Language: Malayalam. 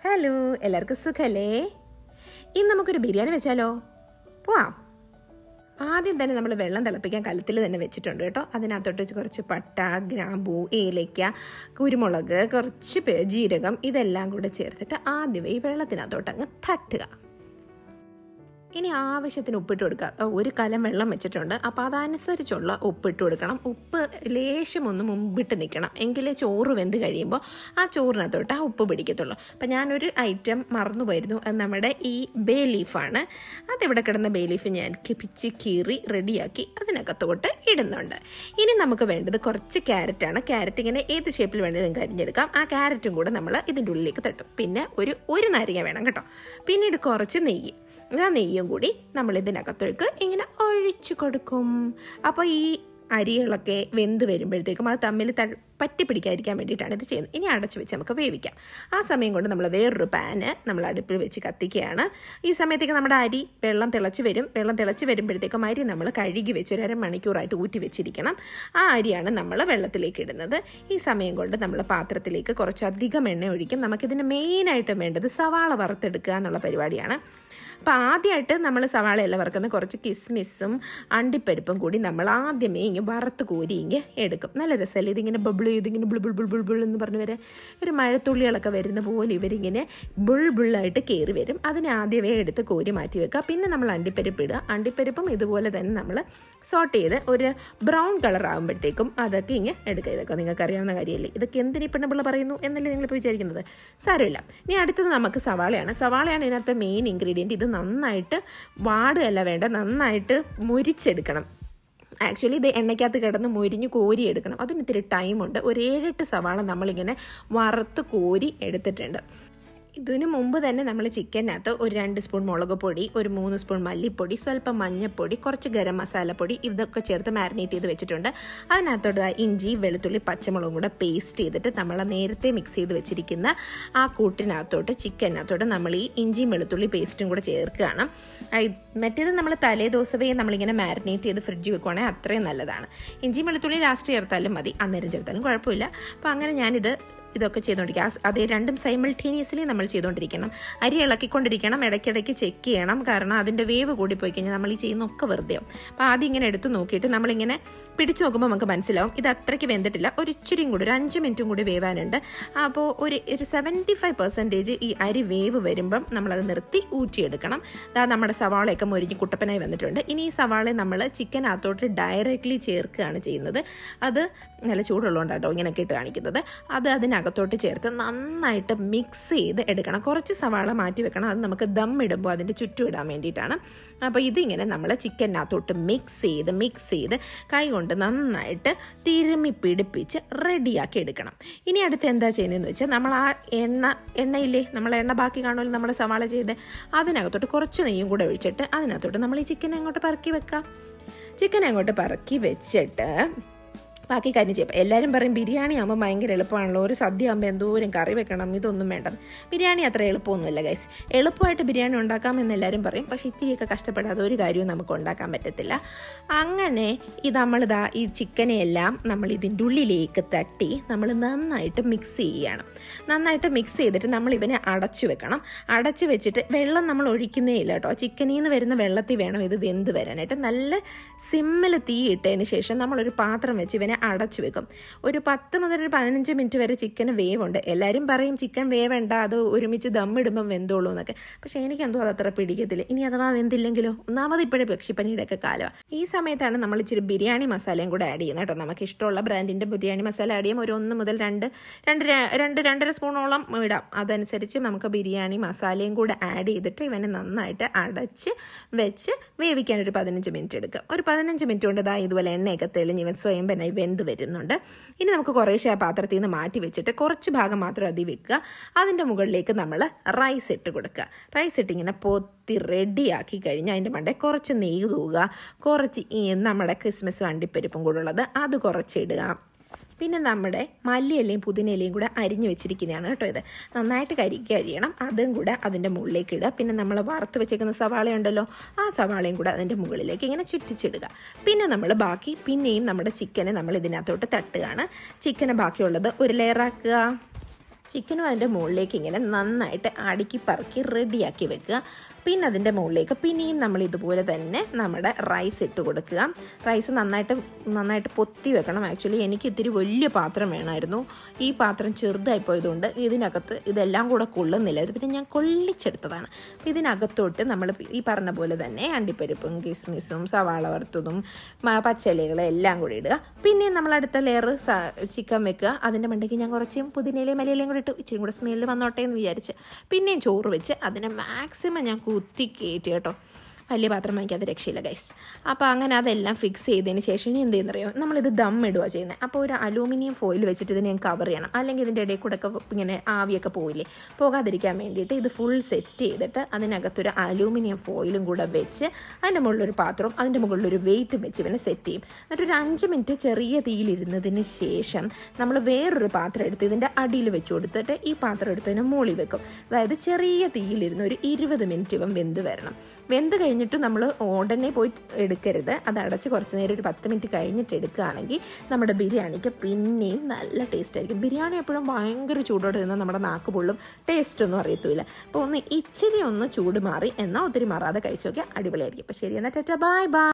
ഹലോ, എല്ലാവർക്കും സുഖല്ലേ? ഇന്ന് നമുക്കൊരു ബിരിയാണി വെച്ചാലോ? പോവാം. ആദ്യം തന്നെ നമ്മൾ വെള്ളം തിളപ്പിക്കാൻ കലത്തിൽ തന്നെ വെച്ചിട്ടുണ്ട് കേട്ടോ. അതിനകത്തോട്ട് കുറച്ച് പട്ട, ഗ്രാമ്പൂ, ഏലയ്ക്ക, കുരുമുളക്, കുറച്ച് ജീരകം ഇതെല്ലാം കൂടെ ചേർത്തിട്ട് ആദ്യമേ ഈ വെള്ളത്തിനകത്തോട്ട് അങ്ങ് തട്ടുക. ഇനി ആവശ്യത്തിന് ഉപ്പിട്ട് കൊടുക്കുക. ഒരു കലം വെള്ളം വെച്ചിട്ടുണ്ട്, അപ്പോൾ അതനുസരിച്ചുള്ള ഉപ്പിട്ട് കൊടുക്കണം. ഉപ്പ് ലേശം ഒന്ന് മുമ്പിട്ട് നിൽക്കണം, എങ്കിലേ ചോറ് വെന്ത് കഴിയുമ്പോൾ ആ ചോറിനകത്തോട്ട് ആ ഉപ്പ് പിടിക്കത്തുള്ളൂ. അപ്പം ഞാനൊരു ഐറ്റം മറന്നുപോയിരുന്നു, നമ്മുടെ ഈ ബേ ലീഫാണ്. അതിവിടെ കിടന്ന ബേ ലീഫ് ഞാൻ പിച്ച് കീറി റെഡിയാക്കി അതിനകത്തോട്ട് ഇടുന്നുണ്ട്. ഇനി നമുക്ക് വേണ്ടത് കുറച്ച് ക്യാരറ്റാണ്. ക്യാരറ്റ് ഇങ്ങനെ ഏത് ഷേപ്പിൽ വേണ്ടത് നിങ്ങൾക്ക് അരിഞ്ഞെടുക്കാം. ആ ക്യാരറ്റും കൂടെ നമ്മൾ ഇതിൻ്റെ ഉള്ളിലേക്ക് തട്ടും. പിന്നെ ഒരു നാരങ്ങ വേണം കേട്ടോ. പിന്നീട് കുറച്ച് നെയ്യ്, ആ നെയ്യും കൂടി നമ്മൾ ഇതിനകത്തേക്ക് ഇങ്ങനെ ഒഴിച്ചു കൊടുക്കും. അപ്പോൾ ഈ അരികളൊക്കെ വെന്ത് വരുമ്പോഴത്തേക്കും അത് തമ്മിൽ പറ്റി പിടിക്കാതിരിക്കാൻ വേണ്ടിയിട്ടാണ് ഇത് ചെയ്യുന്നത്. ഇനി അടച്ചു വെച്ച് നമുക്ക് വേവിക്കാം. ആ സമയം കൊണ്ട് നമ്മൾ വേറൊരു പാന് നമ്മൾ അടുപ്പിൽ വെച്ച് കത്തിക്കുകയാണ്. ഈ സമയത്തേക്ക് നമ്മുടെ അരി വെള്ളം തിളച്ച് വരും. വെള്ളം തിളച്ച് വരുമ്പോഴത്തേക്കും അരി നമ്മൾ കഴുകി വെച്ച് ഒരു അരമണിക്കൂറായിട്ട് ഊറ്റി വെച്ചിരിക്കണം. ആ അരിയാണ് നമ്മൾ വെള്ളത്തിലേക്ക് ഇടുന്നത്. ഈ സമയം കൊണ്ട് നമ്മൾ പാത്രത്തിലേക്ക് കുറച്ചധികം എണ്ണ ഒഴിക്കും. നമുക്കിതിന് മെയിനായിട്ടും വേണ്ടത് സവാള വറുത്തെടുക്കുക എന്നുള്ള പരിപാടിയാണ്. അപ്പോൾ ആദ്യമായിട്ട് നമ്മൾ സവാളയെല്ലാം വറുക്കുന്ന കുറച്ച് കിസ്മിസും അണ്ടിപ്പരിപ്പും കൂടി നമ്മൾ ആദ്യമേ ഇങ്ങനെ വറുത്ത് കോരി ഇങ്ങനെ എടുക്കും. നല്ല രസമല്ലേ ഇതിങ്ങനെ ബബിൾ ചെയ്തിങ്ങനെ ബുൾ എന്ന് പറഞ്ഞ് വരെ ഒരു മഴത്തുള്ളികളൊക്കെ വരുന്ന പോലെ ഇവരിങ്ങനെ ബുള്ളായിട്ട് കയറി വരും. അതിനെ ആദ്യമേ എടുത്ത് കോരി മാറ്റി വെക്കുക. പിന്നെ നമ്മൾ അണ്ടിപ്പരിപ്പ് ഇടുക. അണ്ടിപ്പരിപ്പും ഇതുപോലെ തന്നെ നമ്മൾ സോട്ട് ചെയ്ത് ഒരു ബ്രൗൺ കളർ ആകുമ്പോഴത്തേക്കും അതൊക്കെ ഇങ്ങനെ എടുക്കുക. ഇതൊക്കെ നിങ്ങൾക്ക് അറിയാവുന്ന കാര്യമല്ലേ. ഇതൊക്കെ എന്തിനീ പെണ്ണുപിള്ള പറയുന്നു എന്നല്ലേ നിങ്ങളിപ്പോൾ വിചാരിക്കുന്നത്? സാരമില്ല. ഇനി അടുത്തത് നമുക്ക് സവാളയാണ്. സവാളയാണ് ഇതിനകത്ത് മെയിൻ ഇൻഗ്രീഡിയൻറ്റ്. ഇത് നന്നായിട്ട് വാടുകയല്ല വേണ്ട, നന്നായിട്ട് മുരിച്ചെടുക്കണം. ആക്ച്വലി ഇത് എണ്ണയ്ക്കകത്ത് കിടന്ന് മുരിഞ്ഞ് കോരി എടുക്കണം. അതിന് ഇത്തിരി ടൈമുണ്ട്. ഒരു 7-8 സവാള നമ്മളിങ്ങനെ വറുത്ത് കോരി എടുത്തിട്ടുണ്ട്. ഇതിനു മുമ്പ് തന്നെ നമ്മൾ ചിക്കനകത്ത് ഒരു 2 സ്പൂൺ മുളക് പൊടി, ഒരു 3 സ്പൂൺ മല്ലിപ്പൊടി, സ്വല്പം മഞ്ഞൾപ്പൊടി, കുറച്ച് ഗരം മസാലപ്പൊടി ഇതൊക്കെ ചേർത്ത് മാരിനേറ്റ് ചെയ്ത് വെച്ചിട്ടുണ്ട്. അതിനകത്തോട്ട് ഇഞ്ചി, വെളുത്തുള്ളി, പച്ചമുളകും കൂടെ പേസ്റ്റ് ചെയ്തിട്ട് നമ്മൾ നേരത്തെ മിക്സ് ചെയ്ത് വെച്ചിരിക്കുന്ന ആ കൂട്ടിനകത്തോട്ട് ചിക്കനകത്തോട്ട് നമ്മൾ ഈ ഇഞ്ചിയും വെളുത്തുള്ളി പേസ്റ്റും കൂടെ ചേർക്കുകയാണ്. മറ്റേത് നമ്മൾ തലേദിവസമേ നമ്മളിങ്ങനെ മാരിനേറ്റ് ചെയ്ത് ഫ്രിഡ്ജിൽ വെക്കുവാണെങ്കിൽ അത്രയും നല്ലതാണ്. ഇഞ്ചിയും വെളുത്തുള്ളി ലാസ്റ്റ് ചേർത്താലും മതി, അന്നേരം ചേർത്താലും കുഴപ്പമില്ല. അപ്പോൾ അങ്ങനെ ഞാനിതൊക്കെ ചെയ്തുകൊണ്ടിരിക്കുക. അതേ രണ്ടും സൈമൾട്ടേനിയസ്ലി നമ്മൾ ചെയ്തുകൊണ്ടിരിക്കണം. അരി ഇളക്കിക്കൊണ്ടിരിക്കണം, ഇടയ്ക്കിടയ്ക്ക് ചെക്ക് ചെയ്യണം. കാരണം അതിൻ്റെ വേവ് കൂടിപ്പോയി കഴിഞ്ഞാൽ നമ്മൾ ഈ ചെയ്യുന്നൊക്കെ വെറുതെ ആവും. അപ്പോൾ ആദ്യം ഇങ്ങനെ എടുത്ത് നോക്കിയിട്ട് നമ്മളിങ്ങനെ പിടിച്ചു നോക്കുമ്പോൾ നമുക്ക് മനസ്സിലാവും ഇത് അത്രയ്ക്ക് വെന്തിട്ടില്ല, ഒരു ഇച്ചിരിയും കൂടി, ഒരു 5 മിനിറ്റും കൂടി വേവാനുണ്ട്. അപ്പോൾ ഒരു 75% ഈ അരി വേവ് വരുമ്പം നമ്മളത് നിർത്തി ഊറ്റിയെടുക്കണം. നമ്മുടെ സവാളയൊക്കെ മൊരിഞ്ഞ് കുട്ടപ്പനായി വന്നിട്ടുണ്ട്. ഇനി ഈ സവാളയെ നമ്മൾ ചിക്കനകത്തോട്ട് ഡയറക്റ്റ്ലി ചേർക്കുകയാണ് ചെയ്യുന്നത്. അത് നല്ല ചൂടുള്ളതുകൊണ്ടാട്ടോ ഇങ്ങനെയൊക്കെ ഇട്ട് കാണിക്കുന്നത്. അത് അതിനകത്തോട്ട് ചേർത്ത് നന്നായിട്ട് മിക്സ് ചെയ്ത് എടുക്കണം. കുറച്ച് സവാള മാറ്റി വെക്കണം, അത് നമുക്ക് ദം ഇടുമ്പോൾ അതിൻ്റെ ചുറ്റും ഇടാൻ വേണ്ടിയിട്ടാണ്. അപ്പോൾ ഇതിങ്ങനെ നമ്മൾ ചിക്കനകത്തോട്ട് മിക്സ് ചെയ്ത് കൈ കൊണ്ട് നന്നായിട്ട് തിരുമ്മി പിടിപ്പിച്ച് റെഡിയാക്കി എടുക്കണം. ഇനി അടുത്ത് എന്താ ചെയ്യുന്നതെന്ന് വെച്ചാൽ നമ്മൾ ആ എണ്ണയില്ലേ, നമ്മൾ എണ്ണ ബാക്കി കാണുമല്ലോ നമ്മൾ സവാള ചെയ്ത്, അതിനകത്തോട്ട് കുറച്ച് നെയ്യും കൂടെ ഒഴിച്ചിട്ട് അതിനകത്തോട്ട് നമ്മൾ ഈ ചിക്കനെ അങ്ങോട്ട് പറക്കി വെക്കാം. ചിക്കനെ അങ്ങോട്ട് പറക്കി വെച്ചിട്ട് ബാക്കി കാര്യം ചെയ്യാം. എല്ലാവരും പറയും ബിരിയാണി ആകുമ്പോൾ ഭയങ്കര എളുപ്പമാണല്ലോ, ഒരു സദ്യ ആകുമ്പോൾ എന്തോരം കറി വെക്കണം, ഇതൊന്നും വേണ്ട. ബിരിയാണി അത്ര എളുപ്പമൊന്നുമില്ല ഗൈസ്. എളുപ്പമായിട്ട് ബിരിയാണി ഉണ്ടാക്കാമെന്ന് എല്ലാവരും പറയും, പക്ഷേ ഇത്തിരിയൊക്കെ കഷ്ടപ്പെടാതെ ഒരു കാര്യവും നമുക്ക് ഉണ്ടാക്കാൻ പറ്റത്തില്ല. അങ്ങനെ ഈ ചിക്കനെയെല്ലാം നമ്മൾ ഇതിൻ്റെ ഉള്ളിലേക്ക് തട്ടി നമ്മൾ നന്നായിട്ട് മിക്സ് ചെയ്യുകയാണ്. നന്നായിട്ട് മിക്സ് ചെയ്തിട്ട് നമ്മൾ ഇവനെ അടച്ചു വെക്കണം. അടച്ചു വെച്ചിട്ട് വെള്ളം നമ്മൾ ഒഴിക്കുന്നേ ഇല്ല കേട്ടോ. ചിക്കനിൽ നിന്ന് വരുന്ന വെള്ളത്തിൽ വേണം ഇത് വെന്ത് വരാനായിട്ട്. നല്ല സിമ്മിൽ തീ ഇട്ടതിന് ശേഷം നമ്മളൊരു പാത്രം വെച്ച് ഇവനെ അടച്ചു വെക്കും. ഒരു 10 മുതൽ 15 മിനിറ്റ് വരെ ചിക്കന് വേവുണ്ട്. എല്ലാവരും പറയും ചിക്കൻ വേവേണ്ട, അത് ഒരുമിച്ച് ദമ്മിടുമ്പം വെന്തോളൂ എന്നൊക്കെ. പക്ഷേ എനിക്കെന്തോ അത് അത്ര പിടിക്കത്തില്ല. ഇനി അഥവാ വെന്തില്ലെങ്കിലോ? ഒന്നാമത് ഇപ്പോഴേ പക്ഷിപ്പനിയുടെ ഒക്കെ കാലമാണ്. ഈ സമയത്താണ് നമ്മൾ ഇച്ചിരി ബിരിയാണി മസാലയും കൂടെ ആഡ് ചെയ്യുന്നത് കേട്ടോ. നമുക്ക് ഇഷ്ടമുള്ള ബ്രാൻഡിൻ്റെ ബിരിയാണി മസാല ആഡ് ചെയ്യാം. ഒരു 1 മുതൽ 2-2.5 സ്പൂണോളം ഇടാം. അതനുസരിച്ച് നമുക്ക് ബിരിയാണി മസാലയും കൂടെ ആഡ് ചെയ്തിട്ട് ഇവനെ നന്നായിട്ട് അടച്ച് വെച്ച് വേവിക്കാൻ ഒരു 15 മിനിറ്റ് എടുക്കുക. ഒരു 15 മിനിറ്റ് കൊണ്ട് ഇതുപോലെ എണ്ണയൊക്കെ തെളിഞ്ഞ് ഇവൻ സ്വയം വെന്ത് വരുന്നുണ്ട്. ഇനി നമുക്ക് കുറേശ്ശെ ആ പാത്രത്തിൽ നിന്ന് മാറ്റി വെച്ചിട്ട് കുറച്ച് ഭാഗം മാത്രം അതി വെക്കുക. അതിൻ്റെ മുകളിലേക്ക് നമ്മൾ റൈസ് ഇട്ട് കൊടുക്കുക. റൈസ് ഇട്ട് ഇങ്ങനെ പൊത്തി റെഡിയാക്കി കഴിഞ്ഞാൽ അതിൻ്റെ മണ്ടേ കുറച്ച് നെയ്യ് തൂകുക. കുറച്ച് നമ്മുടെ ക്രിസ്മസും അണ്ടിപ്പരിപ്പും കൂടെ ഉള്ളത് അത് കുറച്ചിടുക. പിന്നെ നമ്മുടെ മല്ലിയിലയും പുതിനയിലയും കൂടെ അരിഞ്ഞു വെച്ചിരിക്കുന്നതാണ് കേട്ടോ. ഇത് നന്നായിട്ട് അരിയണം. അതും കൂടെ അതിൻ്റെ മുകളിലേക്ക് ഇടുക. പിന്നെ നമ്മൾ വറുത്ത് വെച്ചേക്കുന്ന സവാള ഉണ്ടല്ലോ, ആ സവാളയും കൂടെ അതിൻ്റെ മുകളിലേക്ക് ഇങ്ങനെ ചുറ്റിച്ചിടുക. പിന്നെ നമ്മൾ പിന്നെയും നമ്മുടെ ചിക്കനെ നമ്മൾ ഇതിനകത്തോട്ട് തട്ടുകയാണ്. ചിക്കന് ബാക്കിയുള്ളത് ഒരു ലെയറാക്കുക. ചിക്കനും അതിൻ്റെ മുകളിലേക്ക് ഇങ്ങനെ നന്നായിട്ട് അടുക്കി പറക്കി റെഡിയാക്കി വെക്കുക. പിന്നെ അതിൻ്റെ മുകളിലേക്ക് പിന്നെയും നമ്മൾ ഇതുപോലെ തന്നെ നമ്മുടെ റൈസ് ഇട്ട് കൊടുക്കുക. റൈസ് നന്നായിട്ട് പൊത്തി വെക്കണം. ആക്ച്വലി എനിക്ക് ഇത്തിരി വലിയ പാത്രം വേണമായിരുന്നു. ഈ പാത്രം ചെറുതായി പോയതുകൊണ്ട് ഇതിനകത്ത് ഇതെല്ലാം കൂടെ കൊള്ളുന്നില്ല. ഇത് പിന്നെ ഞാൻ കൊള്ളിച്ചെടുത്തതാണ്. അപ്പോൾ ഇതിനകത്തോട്ട് നമ്മൾ ഈ പറഞ്ഞ പോലെ തന്നെ അണ്ടിപ്പരിപ്പും കിസ്മിസും സവാള വറുത്തതും പച്ചിലകളും എല്ലാം കൂടി ഇടുക. പിന്നെയും നമ്മൾ അടുത്ത ലെയർ ചിക്കൻ വെക്കുക. അതിൻ്റെ മണ്ടയ്ക്ക് ഞാൻ കുറച്ചും പുതിനയിലയും മല്ലിയിലയും കൂടി ഇട്ട് ഇച്ചിരി കൂടെ സ്മെല്ല് വന്നോട്ടെ എന്ന് വിചാരിച്ച് പിന്നെയും ചോറ് വെച്ച് അതിനെ മാക്സിമം ഞാൻ കുത്തി കയറ്റി കേട്ടോ. വലിയ പാത്രം വാങ്ങിക്കാതെ രക്ഷയില്ല ഗൈസ്. അപ്പോൾ അങ്ങനെ അതെല്ലാം ഫിക്സ് ചെയ്തതിന് ശേഷം ഇനി എന്ത് ചെയ്യുന്നറിയോ, നമ്മളിത് ദം ഇടുക ചെയ്യുന്നത്. അപ്പോൾ ഒരു അലൂമിനിയം ഫോയിൽ വെച്ചിട്ട് ഇതിനെ കവർ ചെയ്യണം. അല്ലെങ്കിൽ ഇതിൻ്റെ ഇടയിൽ കൂടെ ഒക്കെ ഇങ്ങനെ ആവിയൊക്കെ പോയില്ലേ, പോകാതിരിക്കാൻ വേണ്ടിയിട്ട് ഇത് ഫുൾ സെറ്റ് ചെയ്തിട്ട് അതിനകത്തൊരു അലൂമിനിയം ഫോയിലും കൂടെ വെച്ച് അതിൻ്റെ മുകളിലൊരു പാത്രവും അതിൻ്റെ മുകളിലൊരു വെയിറ്റും വെച്ച് ഇവനെ സെറ്റ് ചെയ്യും. എന്നിട്ടൊരു 5 മിനിറ്റ് ചെറിയ തീയിലിരുന്നതിന് ശേഷം നമ്മൾ വേറൊരു പാത്രം എടുത്ത് ഇതിൻ്റെ അടിയിൽ വെച്ച് കൊടുത്തിട്ട് ഈ പാത്രം എടുത്തതിന് മുകളിൽ വെക്കും. അതായത് ചെറിയ തീയിലിരുന്ന് ഒരു 20 മിനിറ്റ് ഇവൻ വെന്ത് വരണം. വെന്ത് കഴിഞ്ഞിട്ട് നമ്മൾ ഉടനെ പോയി എടുക്കരുത്. അത് അടച്ച് കുറച്ച് നേരം ഒരു 10 മിനിറ്റ് കഴിഞ്ഞിട്ട് എടുക്കുകയാണെങ്കിൽ നമ്മുടെ ബിരിയാണിക്ക് പിന്നെയും നല്ല ടേസ്റ്റ് ആയിരിക്കും. ബിരിയാണി എപ്പോഴും ഭയങ്കര ചൂടോടെ നിന്നാൽ നമ്മുടെ നാക്ക് പൊള്ളും, ടേസ്റ്റൊന്നും അറിയത്തില്ല. അപ്പോൾ ഇച്ചിരി ഒന്ന് ചൂട് മാറി എന്നാൽ ഒത്തിരി മാറാതെ കഴിച്ചു നോക്കിയാൽ അടിപൊളിയായിരിക്കും. അപ്പോൾ ശരി, എന്നാൽ ടാറ്റാ ബൈ ബൈ.